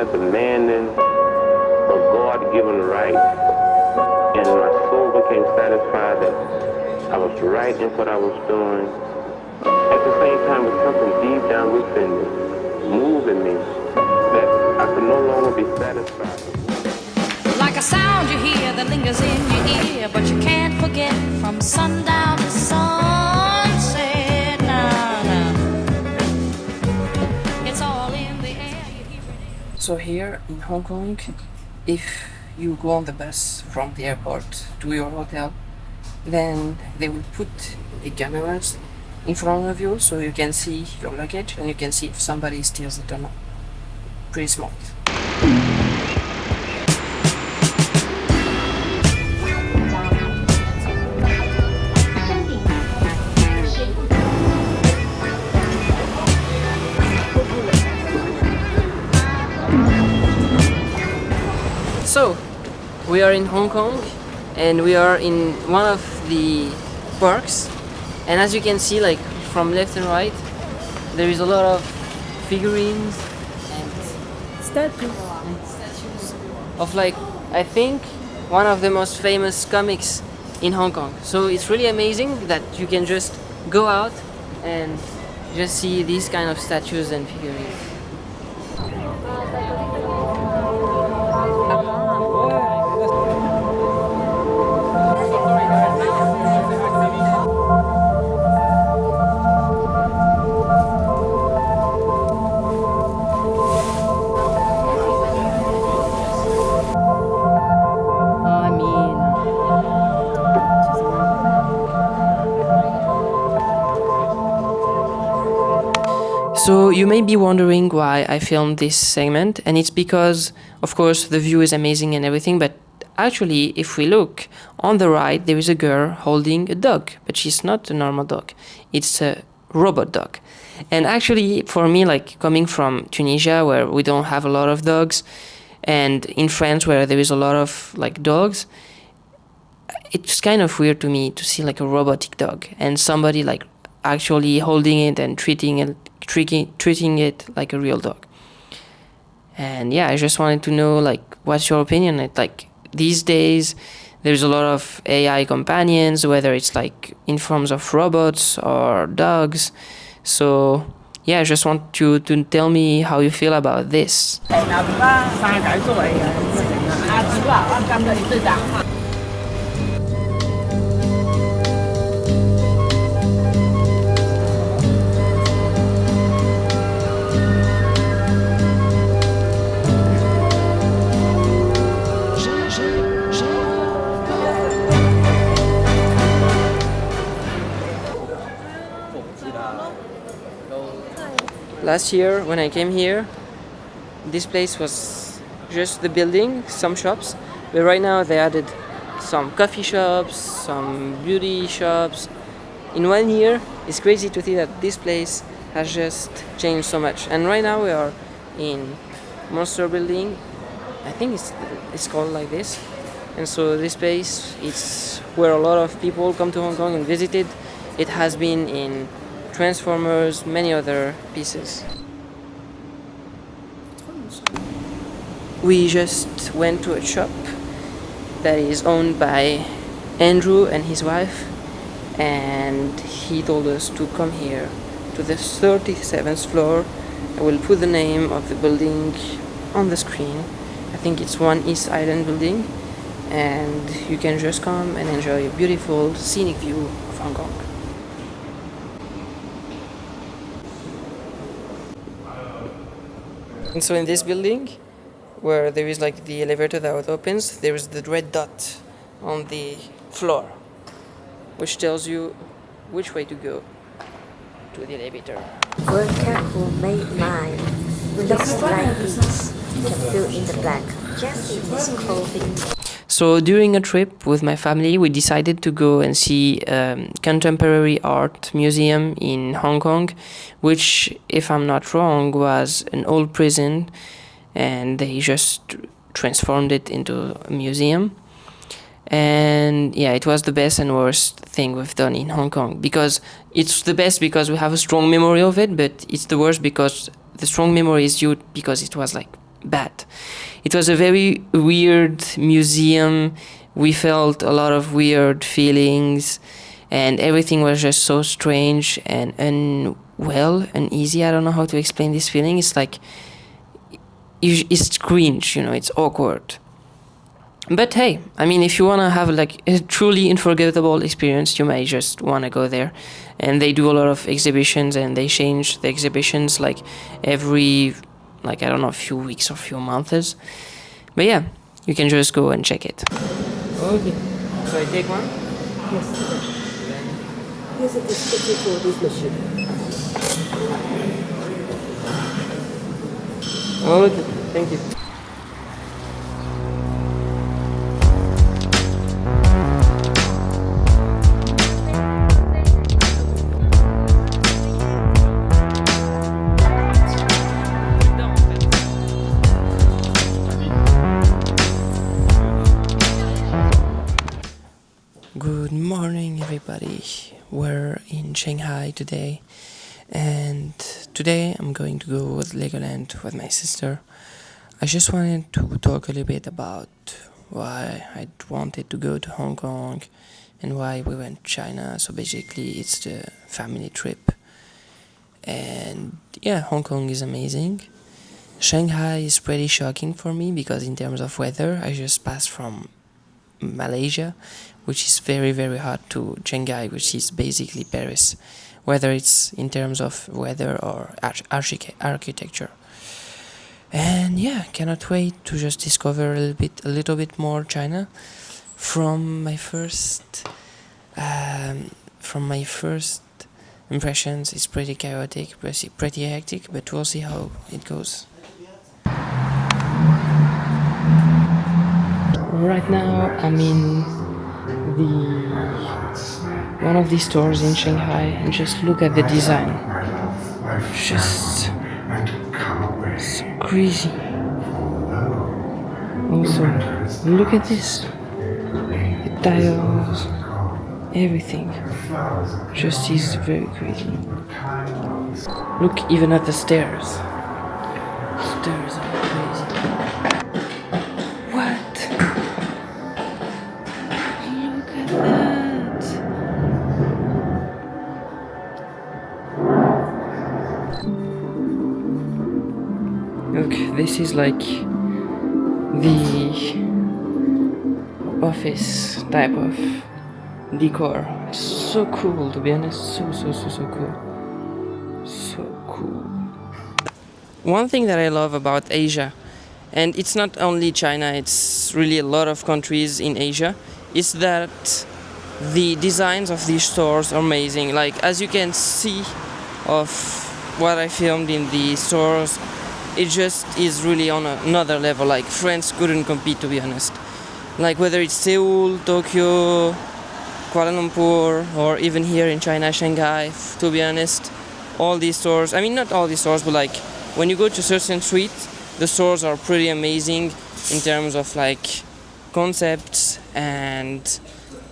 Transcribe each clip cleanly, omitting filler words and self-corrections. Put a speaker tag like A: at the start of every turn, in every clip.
A: man demanding a God-given right. And my soul became satisfied that I was right in what I was doing. At the same time, with something deep down within me, moving me, that I could no longer be satisfied.
B: Like a sound you hear that lingers in your ear, but you can't forget from sundown to sunset. Nah. It's all in the air. You hear it.
C: So here in Hong Kong, if you go on the bus from the airport to your hotel, then they will put the cameras in front of you so you can see your luggage and you can see if somebody steals it or not. Pretty smart. So, we are in Hong Kong and we are in one of the parks, and as you can see, like from left and right, there is a lot of figurines and statues of, like, I think one of the most famous comics in Hong Kong. So it's really amazing that you can just go out and just see these kind of statues and figurines. So you may be wondering why I filmed this segment, and it's because, of course, the view is amazing and everything, but actually, if we look on the right, there is a girl holding a dog, but she's not a normal dog. It's a robot dog. And actually, for me, like coming from Tunisia, where we don't have a lot of dogs, and in France, where there is a lot of like dogs, it's kind of weird to me to see like a robotic dog and somebody like actually holding it and treating it like a real dog. And yeah, I just wanted to know, like, what's your opinion? Like these days there's a lot of AI companions, whether it's like in forms of robots or dogs. So yeah, I just want you to tell me how you feel about this. Last year, when I came here, this place was just the building, some shops, but right now they added some coffee shops, some beauty shops. In 1 year, it's crazy to see that this place has just changed so much. And right now we are in Monster building. I think it's called like this. And so this place is where a lot of people come to Hong Kong and visit it. It has been in Transformers, many other pieces. We just went to a shop that is owned by Andrew and his wife, and he told us to come here to the 37th floor. I will put the name of the building on the screen. I think it's One East Island building, and you can just come and enjoy a beautiful scenic view of Hong Kong. And so in this building, where there is like the elevator that opens, there is the red dot on the floor, which tells you which way to go to the elevator.
D: Worker who made mine looks like this. You can fill in the blank just in his clothing.
C: So during a trip with my family, we decided to go and see contemporary art museum in Hong Kong, which, if I'm not wrong, was an old prison, and they just transformed it into a museum. And yeah, it was the best and worst thing we've done in Hong Kong, because it's the best because we have a strong memory of it, but it's the worst because the strong memory is due because it was like bad. It was a very weird museum. We felt a lot of weird feelings, and everything was just so strange and uneasy. I don't know how to explain this feeling. It's like it's cringe, it's awkward. But hey, I mean, if you want to have like a truly unforgettable experience, you may just want to go there. And they do a lot of exhibitions, and they change the exhibitions like every, like, I don't know, a few weeks or a few months. But yeah, you can just go and check it. Okay, so I take one?
E: Yes. Here's a description for this machine.
C: Okay, thank you. Good morning, everybody. We're in Shanghai today, and today I'm going to go with Legoland with my sister. I just wanted to talk a little bit about why I wanted to go to Hong Kong and why we went to China. So basically, it's the family trip. And yeah, Hong Kong is amazing. Shanghai is pretty shocking for me because in terms of weather, I just passed from Malaysia, which is very, very hot, to Shanghai, which is basically Paris, whether it's in terms of weather or architecture. And yeah, cannot wait to just discover a little bit more China. From my first impressions, it's pretty chaotic, pretty hectic, but we'll see how it goes. Right now I'm in one of these stores in Shanghai, and just look at the design. Just so crazy. Also, look at this. The tiles, everything. Just is very crazy. Look even at the stairs. Stairs are crazy. What? Look at that. Look, this is like the office type of decor. So cool, to be honest. So cool. So cool. One thing that I love about Asia, and it's not only China, it's really a lot of countries in Asia, is that the designs of these stores are amazing. Like, as you can see of what I filmed in the stores, it just is really on another level. Like, France couldn't compete, to be honest. Like, whether it's Seoul, Tokyo, Kuala Lumpur, or even here in China, Shanghai, to be honest, all these stores, I mean, not all these stores, but like, when you go to certain streets, the stores are pretty amazing in terms of like concepts and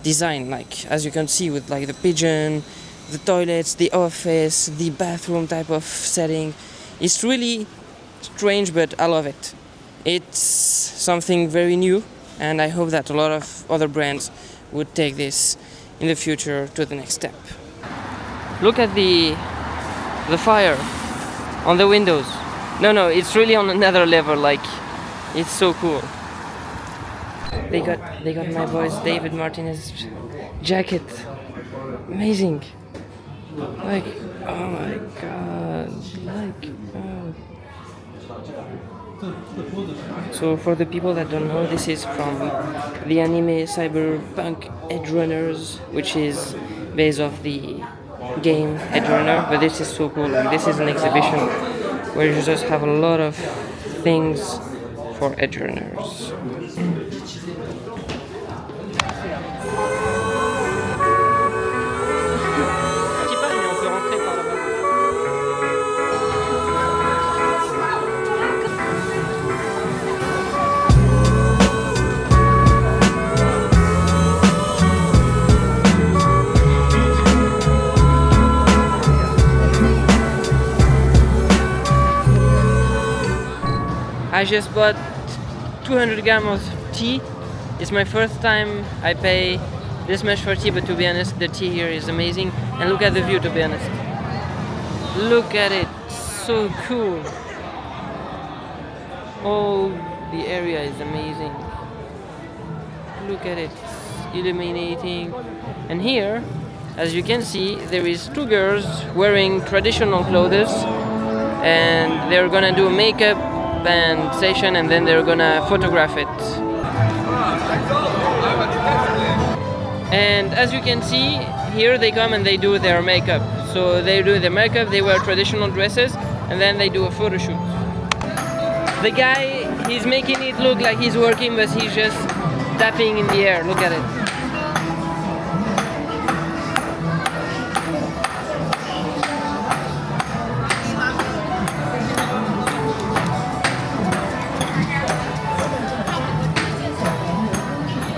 C: design. Like, as you can see with like the pigeon, the toilets, the office, the bathroom type of setting. It's really strange, but I love it. It's something very new, and I hope that a lot of other brands would take this in the future to the next step. Look at the fire on the windows. No, it's really on another level. Like, it's so cool. They got my boy's David Martinez jacket. Amazing. Like, oh my god. Like, oh. So for the people that don't know, this is from the anime Cyberpunk Edge Runners, which is based off the game Edge Runner. But this is so cool. Like, this is an exhibition where you just have a lot of things for Edge Runners. I just bought 200 grams of tea. It's my first time I pay this much for tea, but to be honest, the tea here is amazing. And look at the view, to be honest. Look at it, so cool. Oh, the area is amazing. Look at it, it's illuminating. And here, as you can see, there is two girls wearing traditional clothes, and they're gonna do a makeup and session, and then they're gonna photograph it. And as you can see, here they come and they do their makeup. So they do their makeup, they wear traditional dresses, and then they do a photo shoot. The guy, he's making it look like he's working, but he's just tapping in the air. Look at it.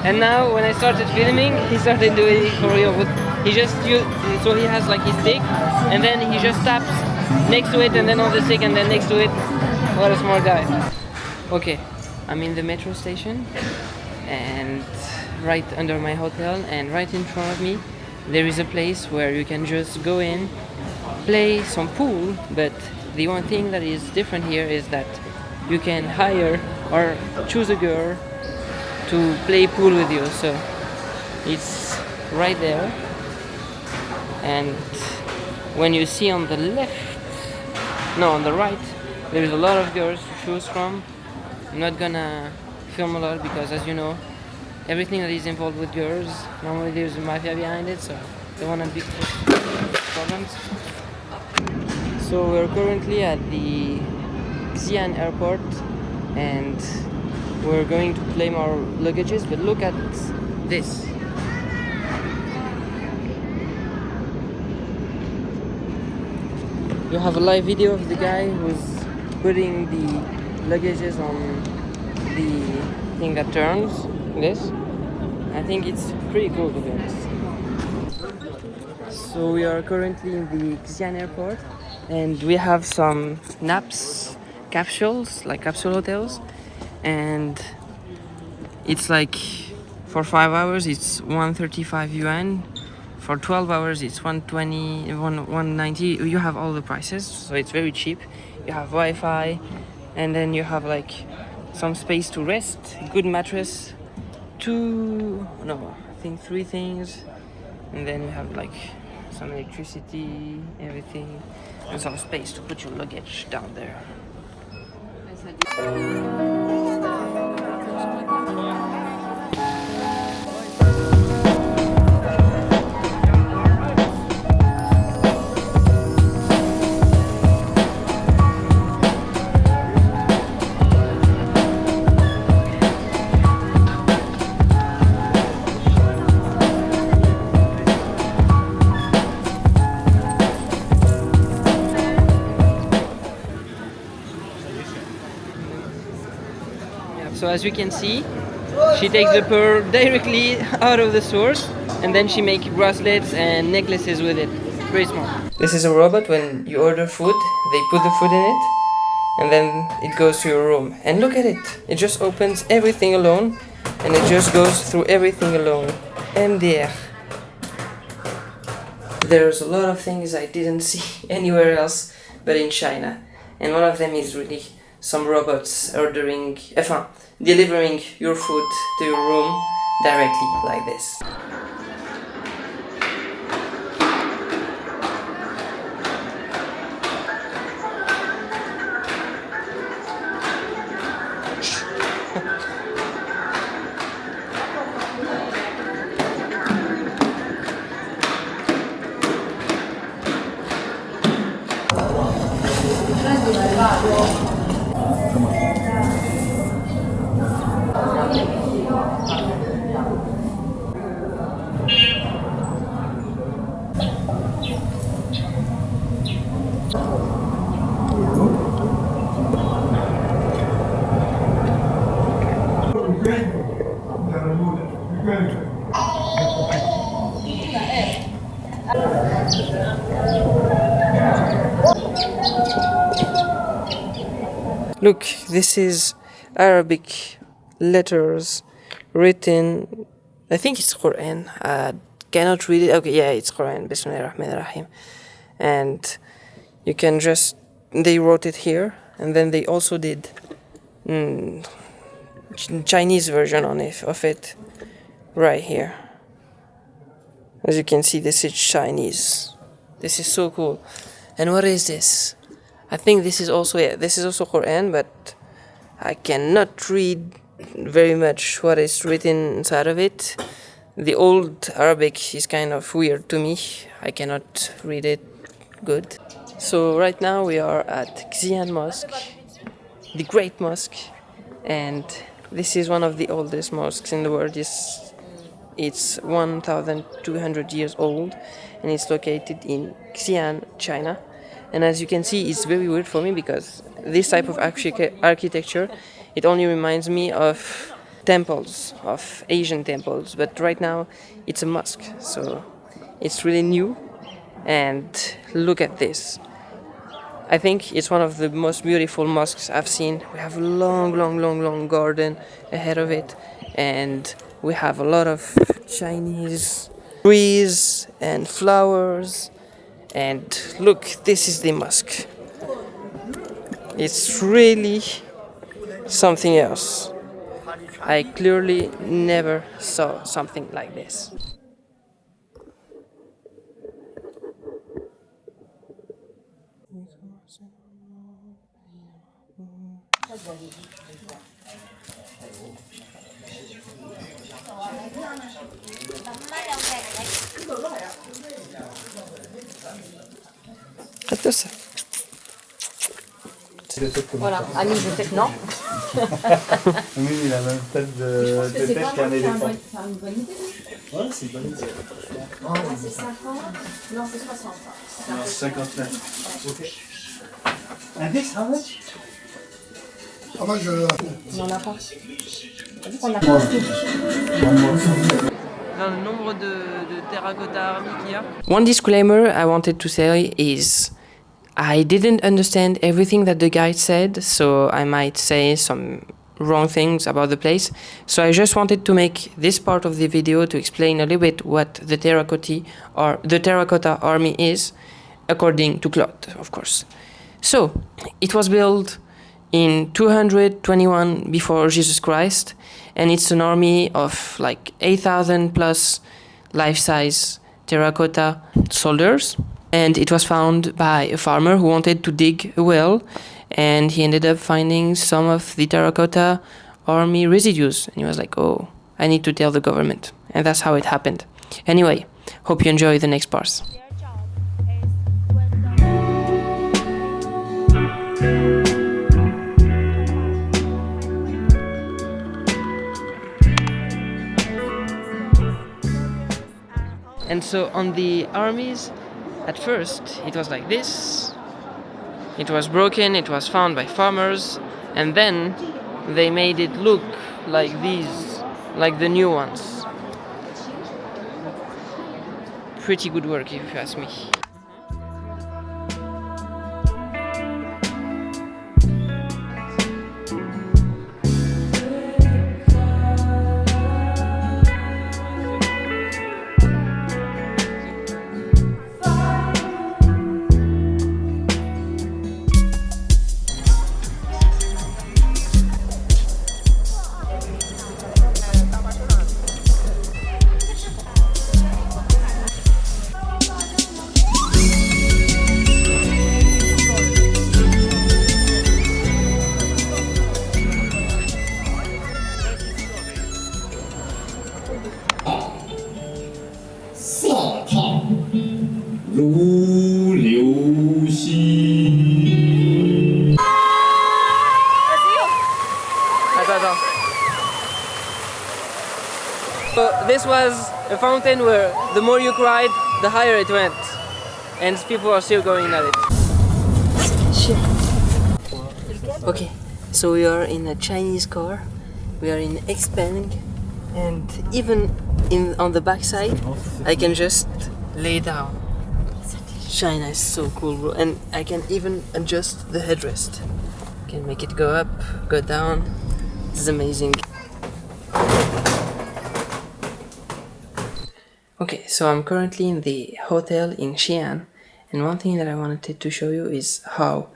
C: And now when I started filming, he started doing it for real. He just used, so he has like his stick, and then he just taps next to it, and then on the stick, and then next to it. What a smart guy. Okay, I'm in the metro station, and right under my hotel, and right in front of me, there is a place where you can just go in, play some pool, but the one thing that is different here is that you can hire or choose a girl to play pool with you. So it's right there, and when you see on the on the right, there is a lot of girls to choose from. I'm not gonna film a lot because, as you know, everything that is involved with girls, normally there's a mafia behind it, so I don't wanna be problems. So we're currently at the Xi'an airport, and we're going to claim our luggages, but look at this. You have a live video of the guy who's putting the luggages on the thing that turns, this. I think it's pretty cool, to be honest. So we are currently in the Xi'an airport, and we have some naps, capsules, like capsule hotels. And it's like for 5 hours it's 135 yuan, for 12 hours it's 120, 190. You have all the prices, so it's very cheap. You have Wi-Fi, and then you have like some space to rest, good mattress, I think 3 things, and then you have like some electricity, everything, and some space to put your luggage down there. So as you can see, she takes the pearl directly out of the source, and then she makes bracelets and necklaces with it. Very smart. This is a robot. When you order food, they put the food in it, and then it goes to your room. And look at it. It just opens everything alone, and it just goes through everything alone. MDR. There's a lot of things I didn't see anywhere else but in China. And one of them is really some robots delivering your food to your room directly like this. Look, this is Arabic letters written. I think it's Quran. I cannot read it. Okay, yeah, it's Quran. Bismillahir Rahmanir Rahim. And you can just. They wrote it here, and then they also did Chinese version of it right here. As you can see, this is Chinese. This is so cool. And what is this? I think this is also Quran, but I cannot read very much what is written inside of it. The old Arabic is kind of weird to me. I cannot read it good. So right now we are at Xi'an Mosque, the Great Mosque, and this is one of the oldest mosques in the world. It's 1,200 years old, and it's located in Xi'an, China. And as you can see, it's very weird for me because this type of architecture, it only reminds me of temples, of Asian temples. But right now, it's a mosque, so it's really new. And look at this. I think it's one of the most beautiful mosques I've seen. We have a long garden ahead of it, and we have a lot of Chinese trees and flowers. And look, this is the mosque. It's really something else. I clearly never saw something like this.
F: Voilà, Ami, je sais que non.
G: Oui, il a la même tête de tête qu'un éléphant. Ouais, c'est une bonne idée.
F: C'est 50, non, c'est 60.
G: Non, 59. Ok. Un 10, ah ouais?
F: Il n'en a pas. On a
C: Le nombre de Terracotta Army qu'il y a. One disclaimer I wanted to say is I didn't understand everything that the guide said, so I might say some wrong things about the place. So I just wanted to make this part of the video to explain a little bit what the Terracotta Army is, according to Claude, of course. So it was built in 221 before Jesus Christ, and it's an army of like 8,000 plus life-size terracotta soldiers. And it was found by a farmer who wanted to dig a well, and he ended up finding some of the Terracotta Army residues. And he was like, oh, I need to tell the government. And that's how it happened. Anyway, hope you enjoy the next parts. And so on the armies, at first, it was like this. It was broken, it was found by farmers, and then they made it look like these, like the new ones. Pretty good work, if you ask me. So this was a fountain where the more you cried, the higher it went. And people are still going at it. Okay, so we are in a Chinese car. We are in Xpeng, and even on the back side, I can just lay down. China is so cool, bro. And I can even adjust the headrest. can make it go up, go down. This is amazing. Okay, so I'm currently in the hotel in Xi'an, and one thing that I wanted to show you is how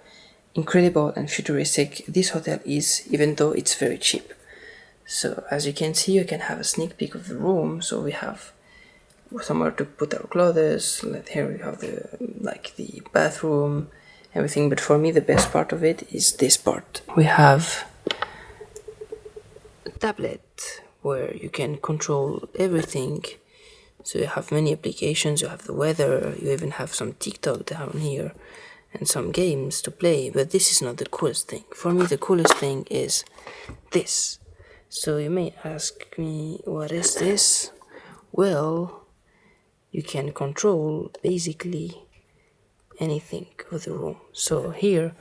C: incredible and futuristic this hotel is, even though it's very cheap. So as you can see, you can have a sneak peek of the room. So we have somewhere to put our clothes. Here we have the bathroom, everything. But for me, the best part of it is this part. We have a tablet where you can control everything. So you have many applications, you have the weather, you even have some TikTok down here and some games to play, but this is not the coolest thing. For me, the coolest thing is this. So you may ask me, what is this? Well, you can control basically anything of the room. So here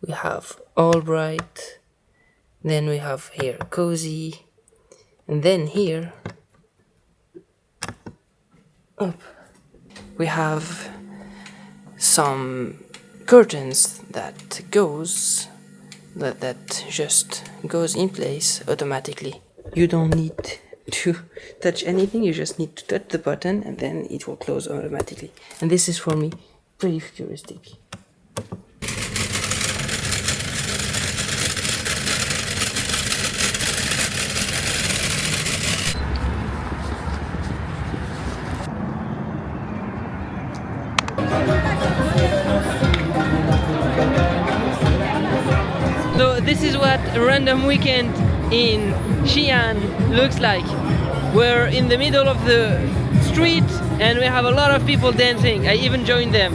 C: we have all bright, then we have here cozy, and then here up we have some curtains that just goes in place automatically. You don't need to touch anything, you just need to touch the button and then it will close automatically. And this is for me pretty futuristic. So this is what a random weekend in Xi'an looks like. We're in the middle of the street and we have a lot of people dancing. I even joined them.